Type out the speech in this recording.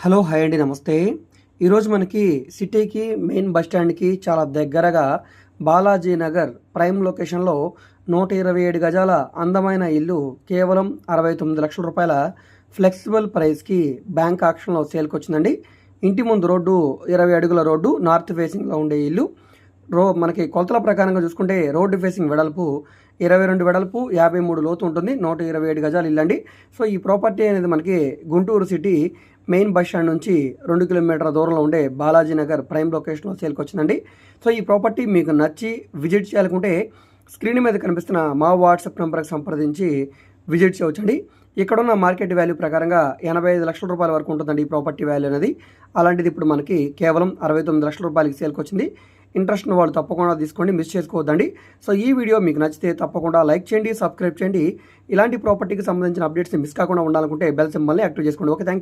Hello hi అండి నమస్తే. ఈరోజు మనకి సిటీకి మెయిన్ బస్ స్టాండ్‌కి చాలా దగ్గరగా బాలాజీ నగర్ ప్రైమ్ లొకేషన్‌లో 127 గజాల అందమైన ఇల్లు కేవలం 69,00,000 రూపాయల ఫ్లెక్సిబుల్ ప్రైస్‌కి బ్యాంక్ ఆక్షన్‌లో సేల్‌కొచ్చిందండి. ఇంటి ముందు రోడ్డు 20 అడుగుల రోడ్డు నార్త్ ఫేసింగ్‌లో ఉండే ఇల్లు. మనకి కొలతల ప్రకారంగా చూసుకుంటే రోడ్డు ఫేసింగ్ వెడల్పు 22 వెడల్పు 53 లోతు ఉంటుంది. 127 గజాల ఇల్లండి. సో ఈ ప్రాపర్టీ అనేది మనకి Guntur city main bus stand నుంచి 2 కిలోమీటర్ల దూరంలో ఉండే బాలాజీ నగర్ ప్రైమ్ లొకేషన్లో సేల్కొచ్చిందండి. సో ఈ ప్రాపర్టీ మీకు నచ్చి విజిట్ చేయాలనుకుంటే స్క్రీన్ మీద కనిపిస్తున్న మా వాట్సాప్ నెంబర్కి సంప్రదించి విజిట్ చేయవచ్చండి. ఇక్కడున్న మార్కెట్ వాల్యూ ప్రకారంగా 85 లక్షల రూపాయల వరకు ఉంటుందండి ఈ ప్రాపర్టీ వాల్యూ అనేది. అలాంటిది ఇప్పుడు మనకి కేవలం 69 లక్షల రూపాయలకి సేల్కొచ్చింది. ఇంట్రెస్ట్ ఉన్న వాళ్ళు తప్పకుండా తీసుకోండి, మిస్ చేసుకోవద్దండి. సో ఈ వీడియో మీకు నచ్చితే తప్పకుండా లైక్ చేయండి, సబ్స్క్రైబ్ చేయండి. ఇలాంటి ప్రాపర్టీకి సంబంధించిన అప్డేట్స్ని మిస్ కాకుండా ఉండాలనుకుంటే బెల్ సింబల్ని యాక్టివ్ చేసుకోండి. Okay, thank you.